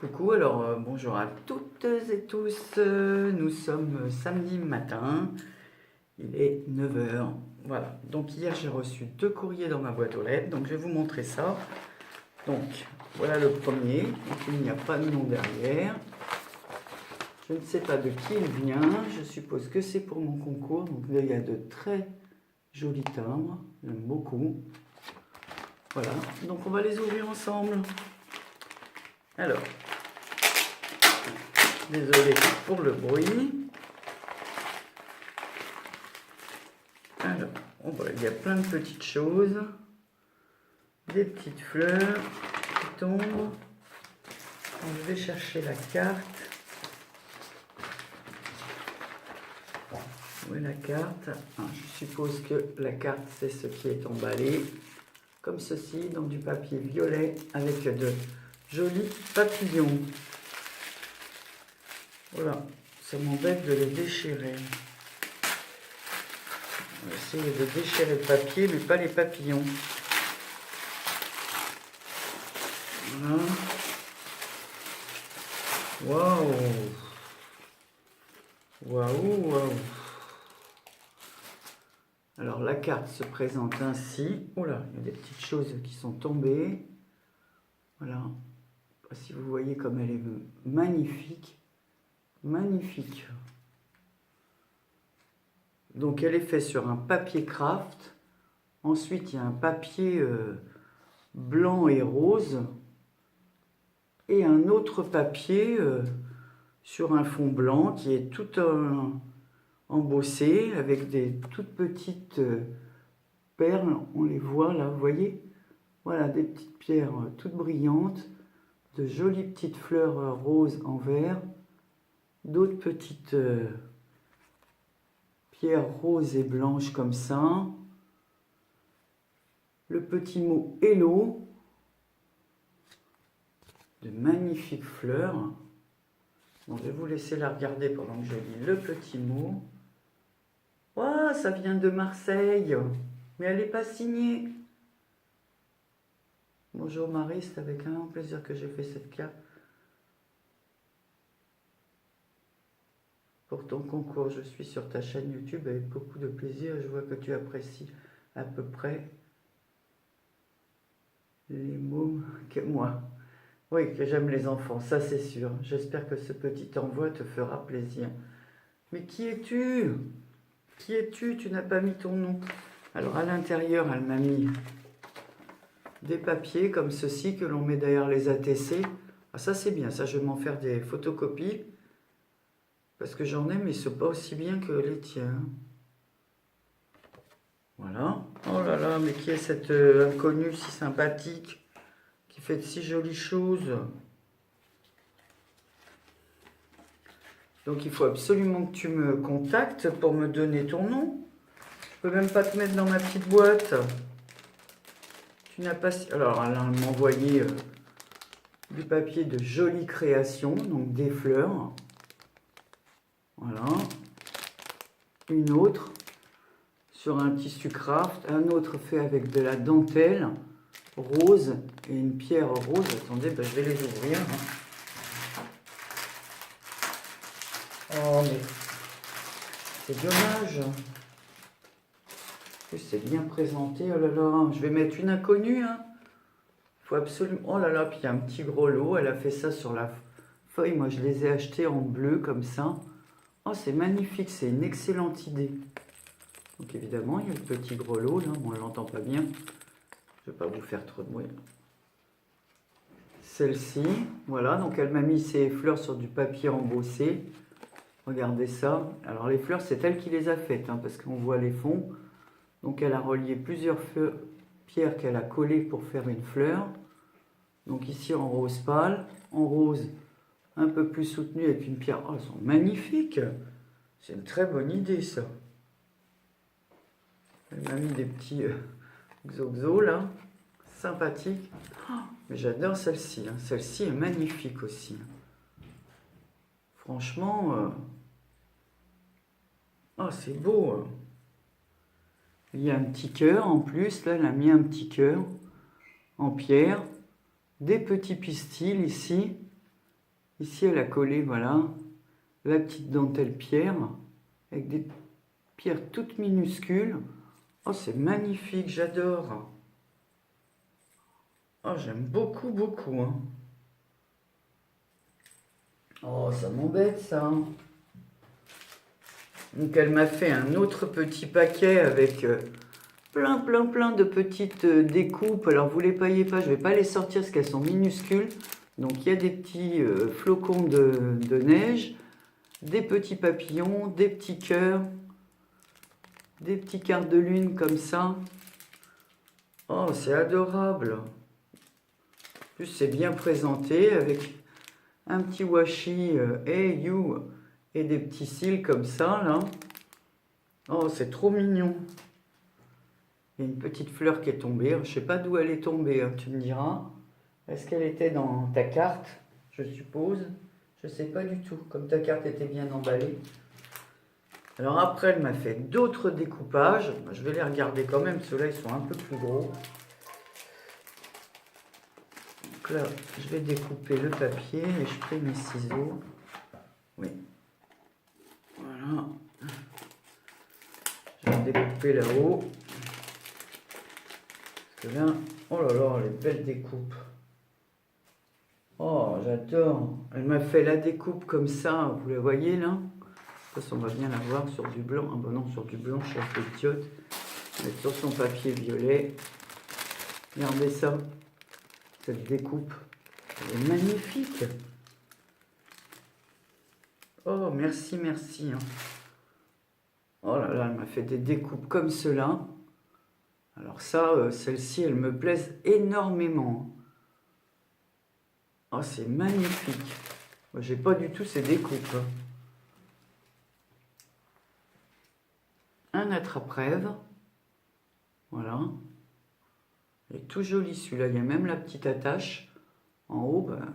Coucou, alors bonjour à toutes et tous, nous sommes samedi matin, il est 9 heures. Voilà, donc hier j'ai reçu 2 courriers dans ma boîte aux lettres, donc je vais vous montrer ça. Donc voilà le premier, donc il n'y a pas de nom derrière, je ne sais pas de qui il vient, je suppose que c'est pour mon concours, donc là il y a de très jolis timbres, j'aime beaucoup. Voilà, donc on va les ouvrir ensemble. Alors, désolé pour le bruit. Alors, on voit, il y a plein de petites choses. Des petites fleurs qui tombent. Donc, je vais chercher la carte. Où est la carte? Je suppose que la carte, c'est ce qui est emballé. Comme ceci, dans du papier violet avec de jolis papillons. Voilà, ça m'embête de les déchirer. On va essayer de déchirer le papier, mais pas les papillons. Voilà. Waouh! Waouh, waouh! Alors la carte se présente ainsi. Oh là, il y a des petites choses qui sont tombées. Voilà. Je ne sais pas si vous voyez comme elle est magnifique. Magnifique. Donc elle est faite sur un papier craft. Ensuite, il y a un papier blanc et rose. Et un autre papier sur un fond blanc qui est tout embossé avec des toutes petites perles. On les voit là, vous voyez? Voilà, des petites pierres toutes brillantes, de jolies petites fleurs roses en vert, d'autres petites pierres roses et blanches comme ça. Le petit mot Hello, de magnifiques fleurs. Bon, je vais vous laisser la regarder pendant que je lis le petit mot. Oh, ça vient de Marseille, mais elle n'est pas signée. Bonjour Marie, c'est avec un grand plaisir que j'ai fait cette carte. Pour ton concours, je suis sur ta chaîne YouTube avec beaucoup de plaisir. Je vois que tu apprécies à peu près les mots que moi. Oui, que j'aime les enfants, ça c'est sûr. J'espère que ce petit envoi te fera plaisir. Mais qui es-tu? Qui es-tu? Tu n'as pas mis ton nom. Alors à l'intérieur, elle m'a mis des papiers comme ceci que l'on met derrière les ATC. Ah, ça c'est bien, ça je vais m'en faire des photocopies. Parce que j'en ai, mais c'est pas aussi bien que les tiens. Voilà. Oh là là, mais qui est cette inconnue si sympathique qui fait de si jolies choses? Donc il faut absolument que tu me contactes pour me donner ton nom. Je peux même pas te mettre dans ma petite boîte. Tu n'as pas... Alors elle m'a envoyé du papier de jolie création, donc des fleurs. Voilà. Une autre sur un tissu craft. Un autre fait avec de la dentelle rose et une pierre rose. Attendez, ben, je vais les ouvrir. Oh, mais c'est dommage. C'est bien présenté. Oh là là, je vais mettre une inconnue. Hein. Faut absolument... Oh là là, puis il y a un petit gros lot. Elle a fait ça sur la feuille. Moi, je les ai achetés en bleu comme ça. Oh, c'est magnifique. C'est une excellente idée. Donc évidemment, il y a le petit gros lot. Là, bon, on ne l'entend pas bien. Je ne vais pas vous faire trop de bruit. Celle-ci, voilà. Donc elle m'a mis ses fleurs sur du papier embossé. Regardez ça. Alors les fleurs, c'est elle qui les a faites, hein, parce qu'on voit les fonds. Donc elle a relié plusieurs pierres qu'elle a collées pour faire une fleur. Donc ici en rose pâle, en rose un peu plus soutenu avec une pierre. Oh, elles sont magnifiques. C'est une très bonne idée ça. Elle m'a mis des petits xoxo là, sympathiques. Oh, mais j'adore celle-ci. Hein. Celle-ci est magnifique aussi. Franchement, oh, c'est beau. Hein. Il y a un petit cœur en plus. Là, elle a mis un petit cœur en pierre. Des petits pistils ici. Ici, elle a collé, voilà, la petite dentelle pierre, avec des pierres toutes minuscules. Oh, c'est magnifique, j'adore. Oh, j'aime beaucoup, beaucoup, hein. Oh, ça m'embête, ça. Donc, elle m'a fait un autre petit paquet avec plein de petites découpes. Alors, vous les payez pas, je vais pas les sortir parce qu'elles sont minuscules. Donc, il y a des petits flocons de neige, des petits papillons, des petits cœurs, des petits quarts de lune comme ça. Oh, c'est adorable. En plus, c'est bien présenté avec un petit washi Hey You et des petits cils comme ça, là. Oh, c'est trop mignon. Il y a une petite fleur qui est tombée. Je sais pas d'où elle est tombée, hein, tu me diras. Est-ce qu'elle était dans ta carte, je suppose? Je sais pas du tout, comme ta carte était bien emballée. Alors après, elle m'a fait d'autres découpages. Je vais les regarder quand même, ceux-là, ils sont un peu plus gros. Donc là, je vais découper le papier et je prends mes ciseaux. Oui. Voilà. Je vais découper là-haut. Parce que là, oh là là, les belles découpes. Oh, j'adore. Elle m'a fait la découpe comme ça, vous la voyez là? De toute façon, on va bien la voir sur du blanc. Ah bon non, sur du blanc, je suis un peu idiote. Mettre sur son papier violet. Regardez ça, cette découpe. Elle est magnifique. Oh, merci, merci. Hein. Oh là là, elle m'a fait des découpes comme cela. Alors ça, celle-ci, elle me plaise énormément. Oh, c'est magnifique. Moi, j'ai pas du tout ces découpes. Un attrape-rêve. Voilà. Il est tout joli celui-là. Il y a même la petite attache. En haut, ben,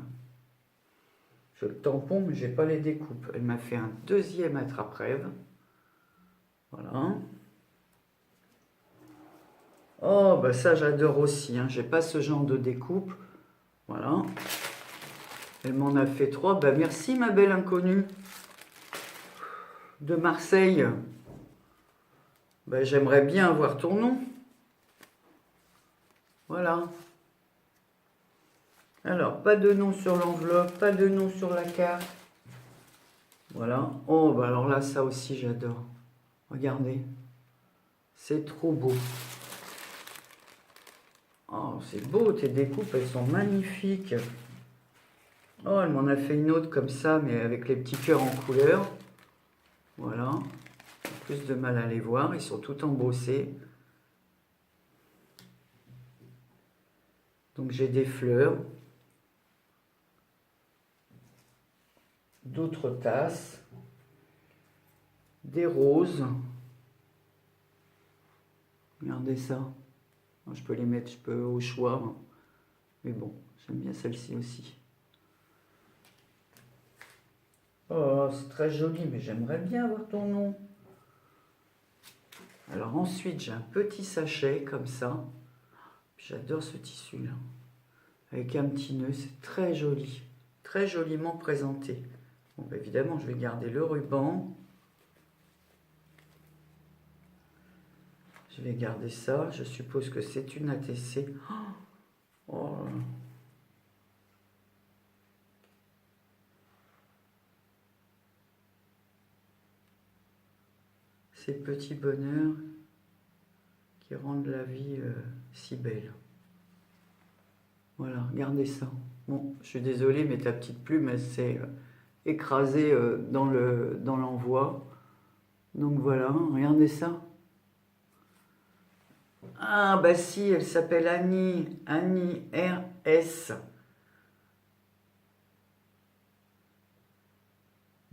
j'ai le tampon, mais j'ai pas les découpes. Elle m'a fait un deuxième attrape-rêve. Voilà. Oh, bah ça j'adore aussi. Hein. J'ai pas ce genre de découpe. Voilà. Elle m'en a fait 3. Bah merci ma belle inconnue de Marseille. Bah, j'aimerais bien avoir ton nom. Voilà. Alors, pas de nom sur l'enveloppe, pas de nom sur la carte. Voilà. Oh, bah alors là, ça aussi, j'adore. Regardez. C'est trop beau. Oh, c'est beau, tes découpes, elles sont magnifiques. Oh, elle m'en a fait une autre comme ça, mais avec les petits cœurs en couleur. Voilà. Plus de mal à les voir, ils sont tout embossés. Donc j'ai des fleurs. D'autres tasses. Des roses. Regardez ça. Je peux les mettre, je peux au choix. Mais bon, j'aime bien celle-ci aussi. Oh, c'est très joli, mais j'aimerais bien avoir ton nom. Alors ensuite, j'ai un petit sachet comme ça. J'adore ce tissu-là. Avec un petit nœud, c'est très joli. Très joliment présenté. Bon, bah, évidemment, je vais garder le ruban. Je vais garder ça. Je suppose que c'est une ATC. Oh. Ces petits bonheurs qui rendent la vie si belle. Voilà, regardez ça. Bon, je suis désolée, mais ta petite plume, elle s'est écrasée dans l'envoi. Donc voilà, regardez ça. Ah, bah si, elle s'appelle Annie. Annie RS.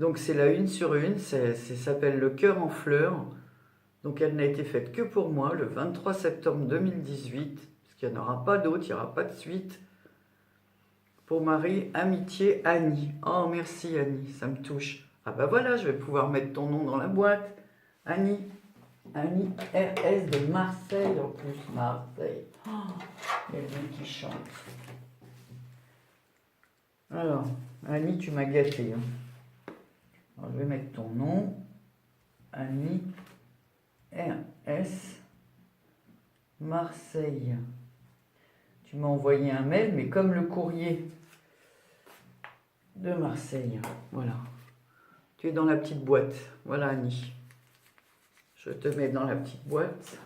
Donc c'est la une sur une, ça s'appelle Le cœur en fleurs. Donc elle n'a été faite que pour moi le 23 septembre 2018, parce qu'il n'y en aura pas d'autres, il n'y aura pas de suite. Pour Marie, amitié, Annie. Oh merci Annie, ça me touche. Ah bah voilà, je vais pouvoir mettre ton nom dans la boîte. Annie. Annie RS de Marseille en plus, Marseille. Oh, il y a lui qui chante. Alors, Annie, tu m'as gâté. Hein. Alors, je vais mettre ton nom. Annie, RS, Marseille. Tu m'as envoyé un mail, mais comme le courrier de Marseille. Voilà. Tu es dans la petite boîte. Voilà, Annie. Je te mets dans la petite boîte.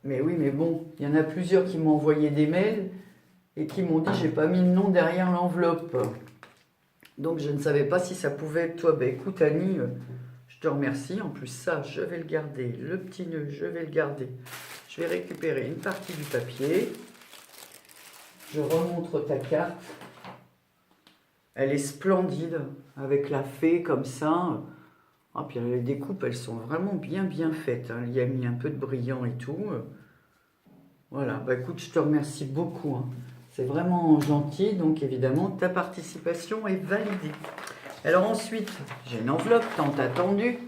Mais oui, mais bon, il y en a plusieurs qui m'ont envoyé des mails et qui m'ont dit j'ai pas mis le nom derrière l'enveloppe. Donc je ne savais pas si ça pouvait être toi. Ben écoute Annie, je te remercie. En plus ça, je vais le garder. Le petit nœud, je vais le garder. Je vais récupérer une partie du papier. Je remontre ta carte. Elle est splendide avec la fée comme ça. Ah, puis les découpes, elles sont vraiment bien faites. Hein. Il y a mis un peu de brillant et tout. Voilà, bah écoute, je te remercie beaucoup. Hein. C'est vraiment gentil. Donc évidemment, ta participation est validée. Alors ensuite, j'ai une enveloppe tant attendue.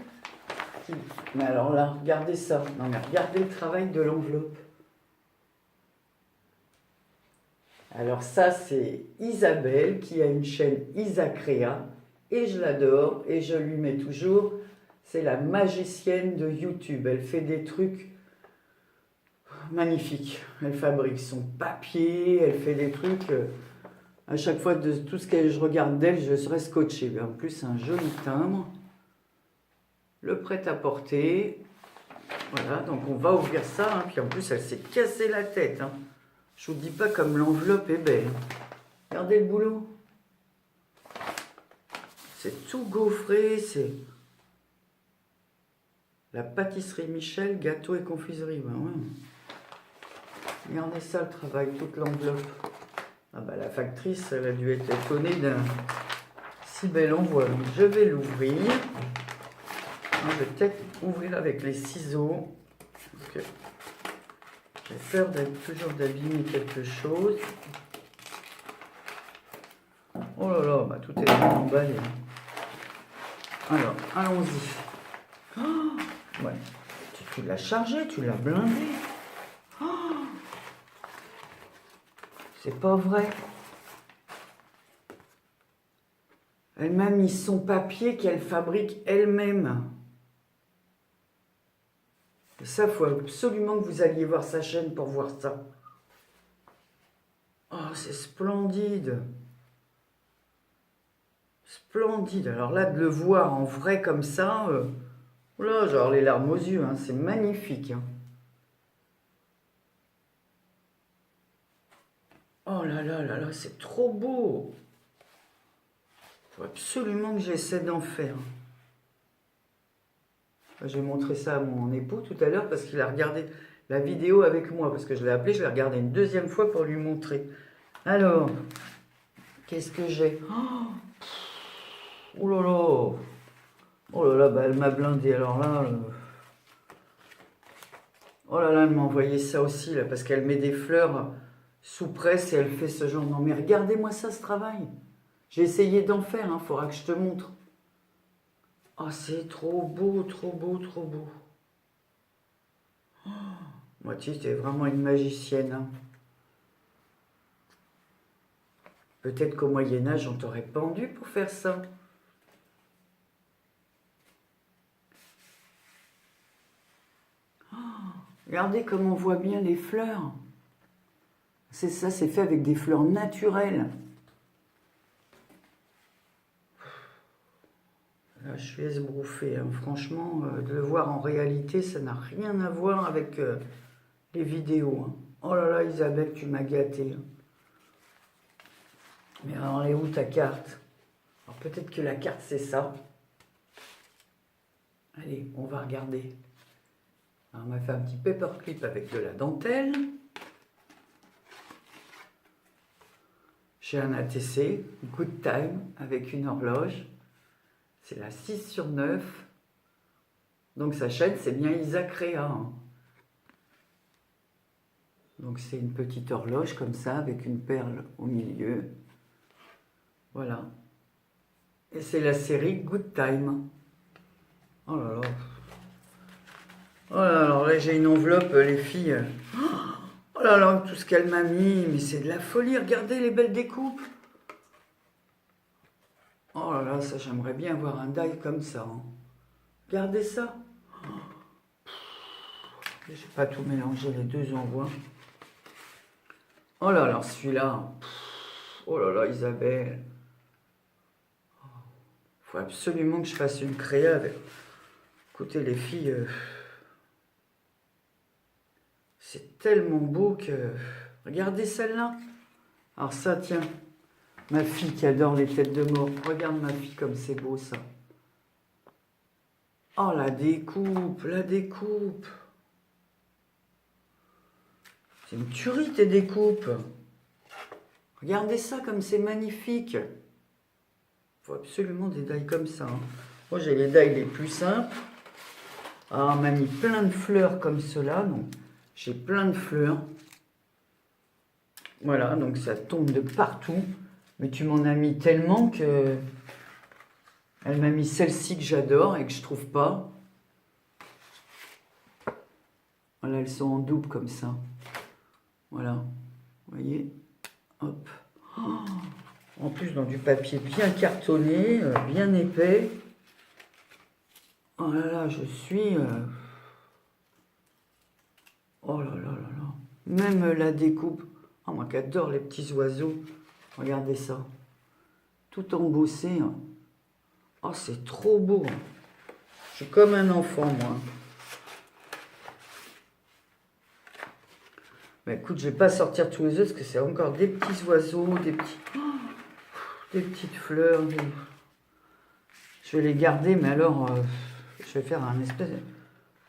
Mais alors là, regardez ça. Non mais regardez le travail de l'enveloppe. Alors ça, c'est Isabelle qui a une chaîne Isacréa. Et je l'adore et je lui mets toujours, c'est la magicienne de YouTube. Elle fait des trucs magnifiques. Elle fabrique son papier, elle fait des trucs. À chaque fois, de tout ce que je regarde d'elle, je serais scotché. En plus, un joli timbre. Le prêt-à-porter. Voilà, donc on va ouvrir ça. Hein. Puis en plus, elle s'est cassé la tête. Hein. Je vous dis pas comme l'enveloppe est belle. Regardez le boulot. C'est tout gaufré, c'est la pâtisserie Michel, gâteau et confiserie. Ben ouais. Regardez ça, le travail, toute l'enveloppe. Ah bah, la factrice, elle a dû être étonnée d'un si bel envoi. Donc, je vais l'ouvrir. Je vais peut-être ouvrir avec les ciseaux. Parce que j'ai peur toujours d'abîmer quelque chose. Oh là là, bah, tout est vraiment emballé. Alors, allons-y. Oh, ouais. Tu l'as chargé, tu l'as blindé. Oh, c'est pas vrai. Elle m'a mis son papier qu'elle fabrique elle-même. Ça, il faut absolument que vous alliez voir sa chaîne pour voir ça. Oh, c'est splendide. Splendide. Alors là, de le voir en vrai comme ça, là, genre les larmes aux yeux, hein, c'est magnifique. Hein. Oh là là là là, c'est trop beau. Il faut absolument que j'essaie d'en faire. Je vais montrer ça à mon époux tout à l'heure parce qu'il a regardé la vidéo avec moi. Parce que je l'ai appelé, je l'ai regardé une deuxième fois pour lui montrer. Alors, qu'est-ce que j'ai? Oh là là. Oh là là, bah elle m'a blindé. Alors là... Oh là là, elle m'a envoyé ça aussi, là, parce qu'elle met des fleurs sous presse et elle fait ce genre. Non mais regardez-moi ça, ce travail. J'ai essayé d'en faire, hein, faudra que je te montre. Oh, c'est trop beau, trop beau, trop beau. Oh, moi, tu es vraiment une magicienne. Hein. Peut-être qu'au Moyen-Âge, on t'aurait pendu pour faire ça. Oh, regardez comme on voit bien les fleurs. C'est ça, c'est fait avec des fleurs naturelles. Là, je suis esbrouffée. Hein. Franchement, de le voir en réalité, ça n'a rien à voir avec les vidéos. Hein. Oh là là, Isabelle, tu m'as gâtée. Hein. Mais alors, elle est où ta carte? Alors, peut-être que la carte, c'est ça. Allez, on va regarder. Alors, on m'a fait un petit paperclip avec de la dentelle. J'ai un ATC, Good Time, avec une horloge. C'est la 6/9. Donc sa chaîne, c'est bien Isacréa. Hein. Donc c'est une petite horloge comme ça, avec une perle au milieu. Voilà. Et c'est la série Good Time. Oh là là. Oh là là, alors là j'ai une enveloppe, les filles. Oh là là, tout ce qu'elle m'a mis, mais c'est de la folie. Regardez les belles découpes. Oh là là, ça j'aimerais bien avoir un die comme ça. Hein. Regardez ça. Je vais pas tout mélanger, les deux envois. Oh là là, celui-là. Oh là là, Isabelle. Il faut absolument que je fasse une créa avec. Écoutez, les filles, c'est tellement beau que... Regardez celle-là. Alors ça, tiens, ma fille qui adore les têtes de mort. Regarde ma fille comme c'est beau, ça. Oh, la découpe, la découpe. C'est une tuerie, tes découpes. Regardez ça comme c'est magnifique. Il faut absolument des dailles comme ça. Hein. Moi, j'ai les dailles les plus simples. Ah, on m'a mis plein de fleurs comme cela. Donc, j'ai plein de fleurs. Voilà, donc ça tombe de partout. Mais tu m'en as mis tellement que... Elle m'a mis celle-ci que j'adore et que je trouve pas. Voilà, elles sont en double comme ça. Voilà, vous voyez. Hop. Oh, en plus, dans du papier bien cartonné, bien épais. Oh là là, je suis... Oh là là là là. Même la découpe. Oh, moi qui adore les petits oiseaux. Regardez ça. Tout embossé. Hein. Oh, c'est trop beau. Je suis comme un enfant, moi. Mais écoute, je vais pas sortir tous les œufs parce que c'est encore des petits oiseaux, des petits... des petites fleurs. Je vais les garder, mais alors, je vais faire un espèce...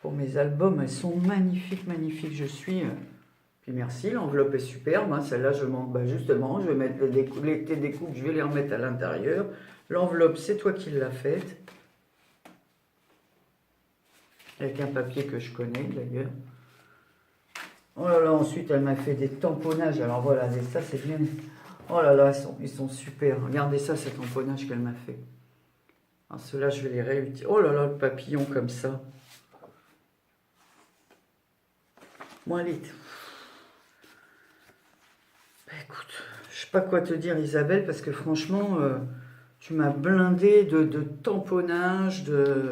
Pour mes albums, elles sont magnifiques, magnifiques. Je suis... Puis merci, l'enveloppe est superbe. Hein. Celle-là, je m'en... Bah justement, je vais mettre tes découpes, je vais les remettre à l'intérieur. L'enveloppe, c'est toi qui l'as faite. Avec un papier que je connais, d'ailleurs. Oh là là, ensuite, elle m'a fait des tamponnages. Alors voilà, ça, c'est bien... Oh là là, ils sont super. Regardez ça, ces tamponnages qu'elle m'a fait. Alors ceux-là, je vais les réutiliser. Oh là là, le papillon comme ça. Bon, allez. Bah, écoute, je sais pas quoi te dire, Isabelle, parce que franchement, tu m'as blindé de tamponnage, de...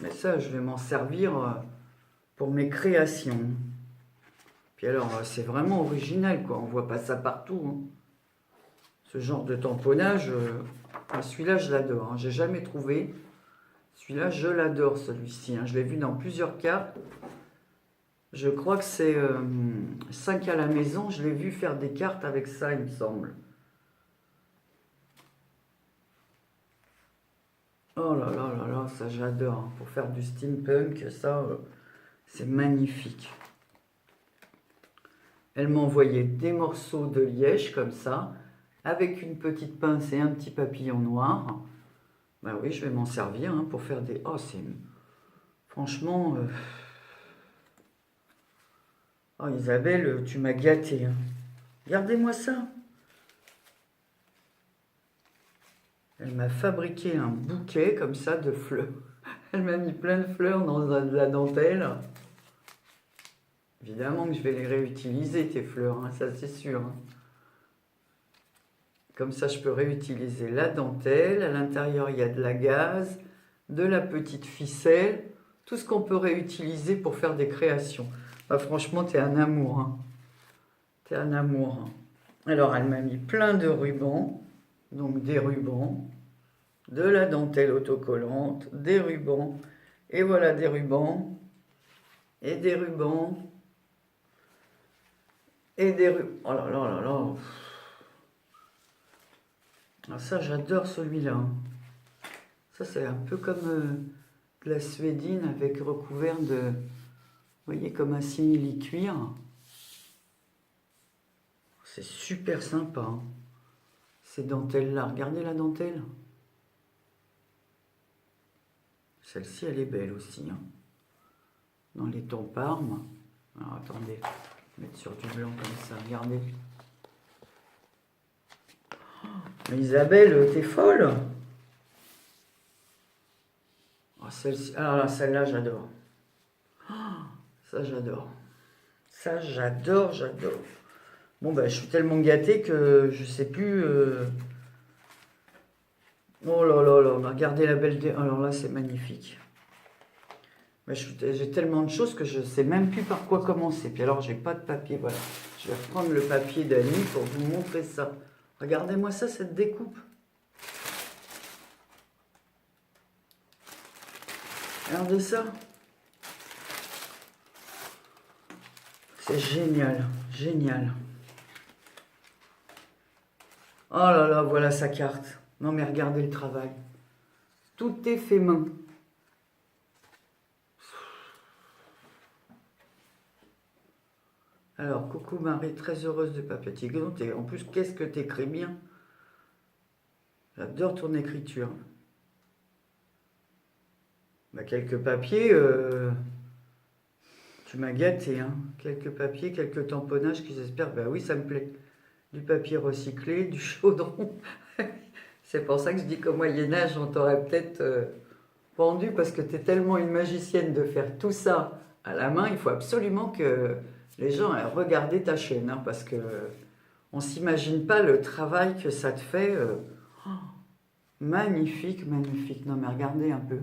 Mais ça, je vais m'en servir pour mes créations. Puis alors, c'est vraiment original, quoi. On voit pas ça partout. Hein. Ce genre de tamponnage, celui-là, je l'adore. Hein. J'ai jamais trouvé. Celui-là, je l'adore, celui-ci. Hein. Je l'ai vu dans plusieurs cartes. Je crois que c'est 5 à la maison. Je l'ai vu faire des cartes avec ça, il me semble. Oh là là là là, ça j'adore. Hein. Pour faire du steampunk, ça, c'est magnifique. Elle m'a envoyé des morceaux de liège comme ça, avec une petite pince et un petit papillon noir. Ben oui, je vais m'en servir hein, pour faire des... Oh, c'est... Franchement... Oh, Isabelle, tu m'as gâté. Hein. Regardez-moi ça. Elle m'a fabriqué un bouquet comme ça de fleurs. Elle m'a mis plein de fleurs dans de la dentelle. Évidemment que je vais les réutiliser, tes fleurs, hein, ça c'est sûr. Hein. Comme ça, je peux réutiliser la dentelle. À l'intérieur, il y a de la gaze, de la petite ficelle. Tout ce qu'on peut réutiliser pour faire des créations. Bah, franchement, t'es un amour. Hein. T'es un amour. Hein. Alors, elle m'a mis plein de rubans. Donc, des rubans, de la dentelle autocollante, des rubans. Et voilà, des rubans. Et des rubans. Et des rubans. Oh là là là là. Ah, ça, j'adore celui-là. Ça, c'est un peu comme de la suédine avec recouvert de... Vous voyez, comme un simili-cuir. C'est super sympa. Hein. Ces dentelles-là. Regardez la dentelle. Celle-ci, elle est belle aussi. Hein. Dans les tons Parme. Alors, attendez. Mettre sur du blanc comme ça. Regardez. Mais Isabelle, t'es folle. Oh, celle-ci. Alors là, celle-là, j'adore. Oh, Ça, j'adore. Ça, j'adore, j'adore. Bon, bah, je suis tellement gâtée que je sais plus... Oh là là là, on a regardé la belle... Alors là, c'est magnifique. Mais j'ai tellement de choses que je ne sais même plus par quoi commencer. Puis alors, j'ai pas de papier, voilà. Je vais reprendre le papier d'Annie pour vous montrer ça. Regardez-moi ça, cette découpe. Regardez ça. C'est génial, génial. Oh là là, voilà sa carte. Non mais regardez le travail. Tout est fait main. Alors, coucou Marie, très heureuse de Papier Tigon. En plus, qu'est-ce que t'écris bien. J'adore ton écriture. Bah, quelques papiers, tu m'as gâté, hein. Quelques papiers, quelques tamponnages qui j'espère. Bah oui, ça me plaît. Du papier recyclé, du chaudron. C'est pour ça que je dis qu'au Moyen-Âge, on t'aurait peut-être pendu parce que tu es tellement une magicienne de faire tout ça à la main. Il faut absolument que les gens aient regardé ta chaîne, hein, parce que on s'imagine pas le travail que ça te fait. Magnifique, magnifique. Non mais regardez un peu.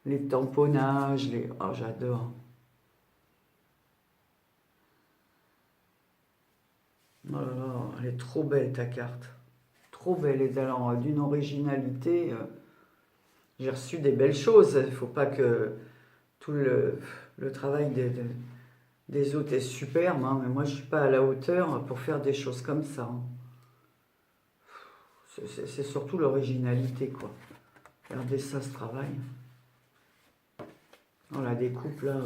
Les tamponnages, les... Oh, j'adore. Oh là là, elle est trop belle ta carte. Trop belle. Et alors, d'une originalité. J'ai reçu des belles choses. Il ne faut pas que tout le travail des autres est superbe, hein, mais moi je ne suis pas à la hauteur pour faire des choses comme ça, hein. C'est surtout l'originalité, quoi. Regardez ça, ce travail. Oh, la découpe là,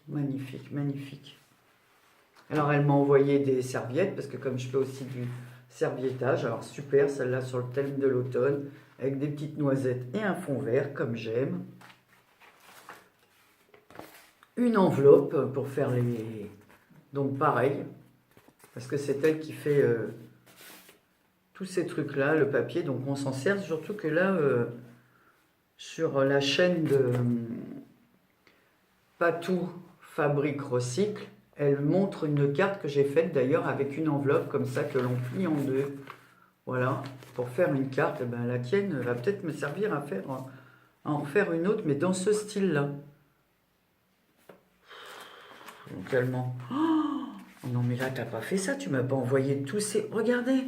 magnifique, magnifique. Alors elle m'a envoyé des serviettes, parce que comme je fais aussi du serviettage, alors super, celle-là sur le thème de l'automne, avec des petites noisettes et un fond vert, comme j'aime. Une enveloppe pour faire les... Donc pareil, parce que c'est elle qui fait tous ces trucs-là, le papier, donc on s'en sert, surtout que là, sur la chaîne de Patou Fabrique Recycle, elle montre une carte que j'ai faite d'ailleurs avec une enveloppe comme ça que l'on plie en deux. Voilà, pour faire une carte, eh ben, la tienne va peut-être me servir à en faire une autre, mais dans ce style-là. Donc tellement... Oh non mais là, t'as pas fait ça, tu m'as pas envoyé tous ces... Regardez!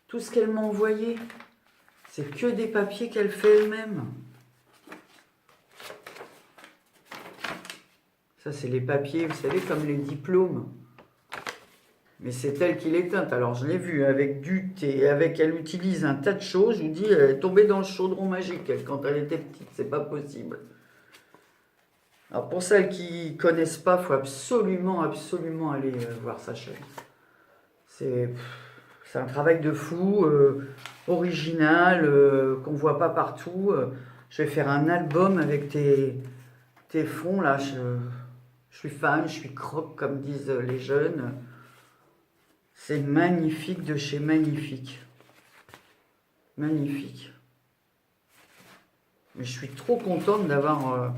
Tout ce qu'elle m'a envoyé, c'est que des papiers qu'elle fait elle-même. Ça, c'est les papiers, vous savez, comme les diplômes. Mais c'est elle qui les teinte. Alors, je l'ai vu avec du thé, elle utilise un tas de choses. Je vous dis, elle est tombée dans le chaudron magique, elle, quand elle était petite. C'est pas possible. Alors, pour celles qui connaissent pas, il faut absolument, absolument aller voir sa chaîne. C'est un travail de fou, original, qu'on voit pas partout. Je vais faire un album avec tes fonds, là. Je suis fan, je suis croque, comme disent les jeunes. C'est magnifique de chez magnifique. Magnifique. Mais je suis trop contente d'avoir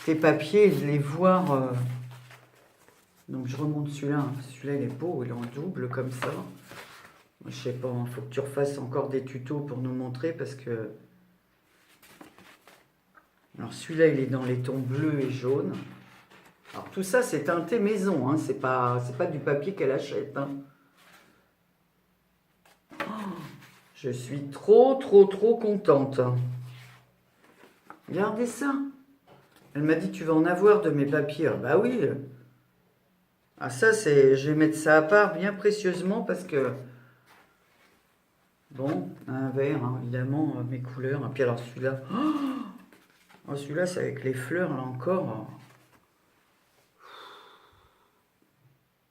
tes papiers et de les voir. Donc je remonte celui-là. Celui-là, il est beau, il est en double comme ça. Je sais pas, il faut que tu refasses encore des tutos pour nous montrer parce que... Alors celui-là, il est dans les tons bleus et jaunes. Alors tout ça, c'est teinté maison, hein. C'est pas du papier qu'elle achète, hein. Je suis trop, trop, trop contente. Regardez ça. Elle m'a dit, tu vas en avoir de mes papiers. Ah, bah oui. Ah ça, je vais mettre ça à part bien précieusement parce que... Bon, un vert, hein, évidemment, mes couleurs. Et puis alors celui-là... Oh, celui-là, c'est avec les fleurs, là encore.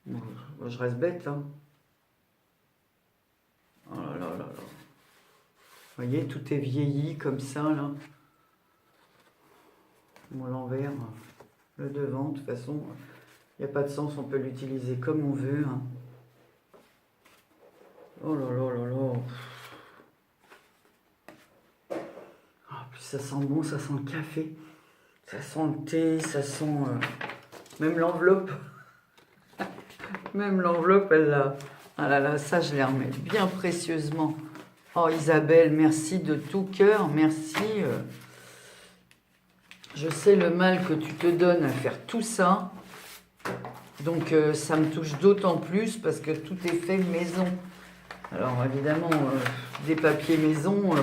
Bon, je reste bête, hein. Oh là là là là. Vous voyez, tout est vieilli comme ça, là. Bon, l'envers, le devant, de toute façon, il n'y a pas de sens, on peut l'utiliser comme on veut, hein. Oh là là là là. Ah, puis ça sent bon, ça sent le café. Ça sent le thé, ça sent... même l'enveloppe. Même l'enveloppe, elle l'a... Ah là là, ça, je les remets bien précieusement. Oh, Isabelle, merci de tout cœur. Merci. Je sais le mal que tu te donnes à faire tout ça. Donc, ça me touche d'autant plus parce que tout est fait maison. Alors, évidemment, des papiers maison,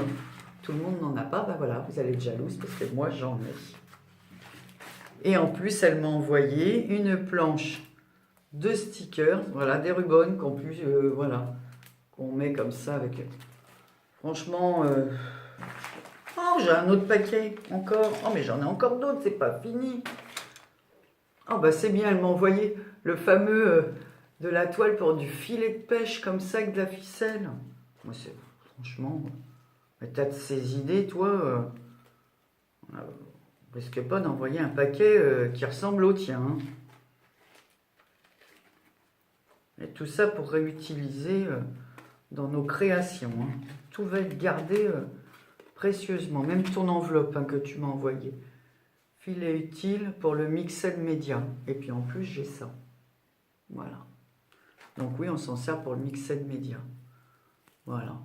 tout le monde n'en a pas. Ben voilà, vous allez être jalouse parce que moi, j'en ai. Et en plus, elle m'a envoyé une planche de stickers. Voilà, des rubans qu'en plus, voilà, qu'on met comme ça avec... Franchement... Oh, j'ai un autre paquet, encore. Oh, mais j'en ai encore d'autres, c'est pas fini. Oh, bah c'est bien, elle m'a envoyé le fameux de la toile pour du filet de pêche, comme ça, avec de la ficelle. Moi, c'est... Franchement... Mais t'as de ces idées, toi on risque pas d'envoyer un paquet qui ressemble au tien. Hein. Et tout ça pour réutiliser dans nos créations. Hein. Tout va être gardé... précieusement, même ton enveloppe hein, que tu m'as envoyé. Filet utile pour le mixed média. Et puis en plus, j'ai ça. Voilà. Donc oui, on s'en sert pour le mixed média. Voilà.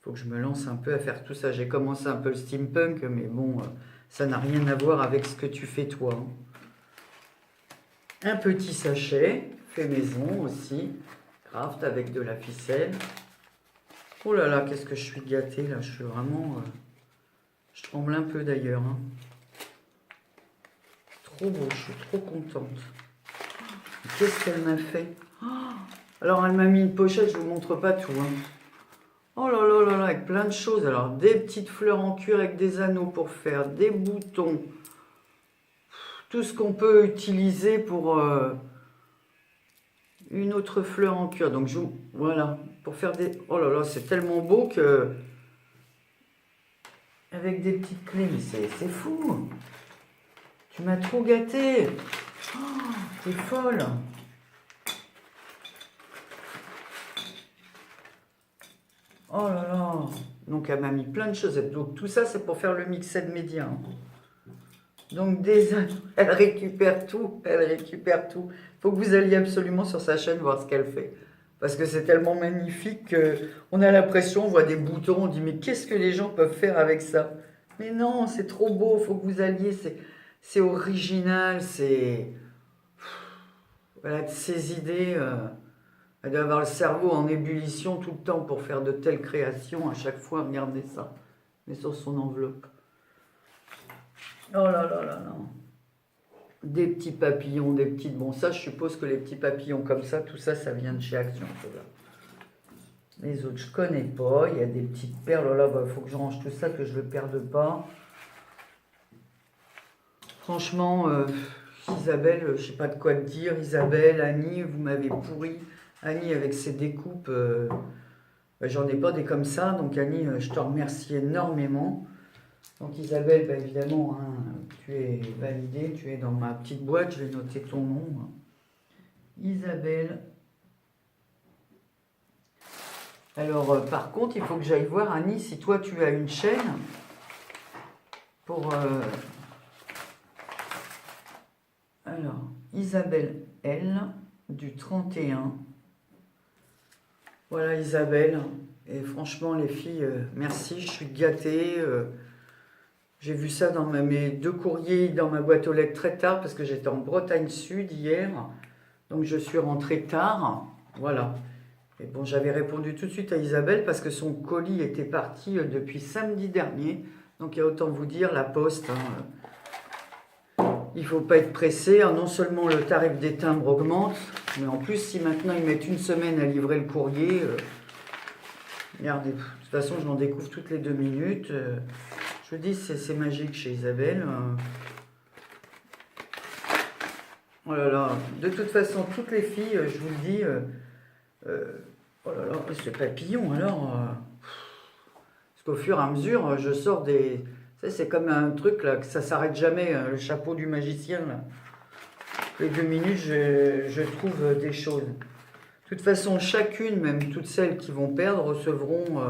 Faut que je me lance un peu à faire tout ça. J'ai commencé un peu le steampunk, mais bon, ça n'a rien à voir avec ce que tu fais toi. Hein. Un petit sachet, fait maison aussi. Craft avec de la ficelle. Oh là là, qu'est-ce que je suis gâtée là, je suis vraiment... je tremble un peu d'ailleurs. Hein. Trop beau, je suis trop contente. Qu'est-ce qu'elle m'a fait? Alors elle m'a mis une pochette, je vous montre pas tout. Hein. Oh là là là là, avec plein de choses. Alors des petites fleurs en cuir avec des anneaux pour faire, des boutons. Tout ce qu'on peut utiliser pour... une autre fleur en cuir. Donc, voilà, pour faire des... Oh là là, c'est tellement beau que... Avec des petites clés, mais c'est fou. Tu m'as trop gâté. Oh, t'es folle. Oh là là. Donc, elle m'a mis plein de choses. Donc, tout ça, c'est pour faire le mixed média. Hein. Donc, elle récupère tout. Elle récupère tout. Il faut que vous alliez absolument sur sa chaîne voir ce qu'elle fait. Parce que c'est tellement magnifique qu'on a l'impression, on voit des boutons, on dit mais qu'est-ce que les gens peuvent faire avec ça? Mais non, c'est trop beau, il faut que vous alliez, c'est original, c'est... Voilà, de ces idées, elle doit avoir le cerveau en ébullition tout le temps pour faire de telles créations, à chaque fois, regardez ça, mais sur son enveloppe. Oh là là là là. Des petits papillons, des petites... Bon, ça, je suppose que les petits papillons comme ça, tout ça, ça vient de chez Action. Les autres, je connais pas. Il y a des petites perles. Oh là, il faut que je range tout ça, que je ne le perde pas. Franchement, Isabelle, je sais pas de quoi te dire. Isabelle, Annie, vous m'avez pourri. Annie, avec ses découpes, j'en ai pas des comme ça. Donc, Annie, je te remercie énormément. Donc Isabelle, bah évidemment, hein, tu es validée, tu es dans ma petite boîte, je vais noter ton nom. Isabelle. Alors par contre, il faut que j'aille voir Annie, si toi tu as une chaîne pour... Alors, Isabelle L, du 31. Voilà Isabelle, et franchement les filles, merci, je suis gâtée. J'ai vu ça dans mes 2 courriers dans ma boîte aux lettres très tard parce que j'étais en Bretagne Sud hier. Donc je suis rentrée tard. Voilà. Et bon, j'avais répondu tout de suite à Isabelle parce que son colis était parti depuis samedi dernier. Donc il y a autant vous dire, la poste. Hein, il ne faut pas être pressé. Hein, non seulement le tarif des timbres augmente, mais en plus, si maintenant ils mettent une semaine à livrer le courrier, regardez, de toute façon, je m'en découvre toutes les 2 minutes. Je vous dis, c'est magique chez Isabelle. Oh là là. De toute façon, toutes les filles, je vous le dis, oh là là, ce papillon, alors... parce qu'au fur et à mesure, je sors des... C'est comme un truc, là, que ça s'arrête jamais, le chapeau du magicien, là. Les 2 minutes, je trouve des choses. De toute façon, chacune, même toutes celles qui vont perdre, recevront...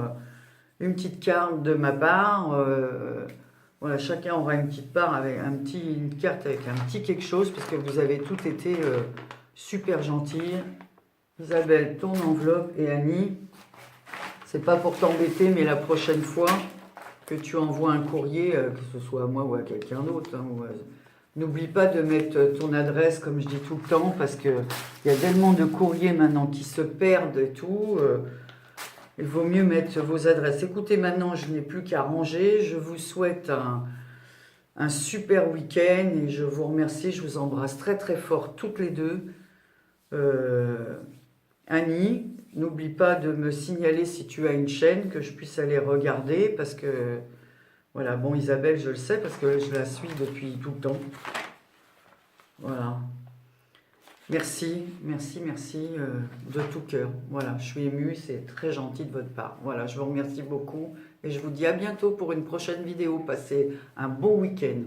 une petite carte de ma part, Voilà, chacun aura une petite part avec une carte avec un petit quelque chose, parce que vous avez toutes été super gentilles. Isabelle, ton enveloppe, et Annie, c'est pas pour t'embêter, mais la prochaine fois que tu envoies un courrier, que ce soit à moi ou à quelqu'un d'autre, hein, n'oublie pas de mettre ton adresse, comme je dis tout le temps, parce qu'il y a tellement de courriers maintenant qui se perdent et tout. Il vaut mieux mettre vos adresses. Écoutez, maintenant, je n'ai plus qu'à ranger. Je vous souhaite un super week-end et je vous remercie. Je vous embrasse très très fort toutes les deux. Annie, n'oublie pas de me signaler si tu as une chaîne, que je puisse aller regarder, parce que, voilà, bon, Isabelle, je le sais, parce que je la suis depuis tout le temps. Voilà. Merci, merci, merci de tout cœur. Voilà, je suis émue, c'est très gentil de votre part. Voilà, je vous remercie beaucoup et je vous dis à bientôt pour une prochaine vidéo. Passez un bon week-end.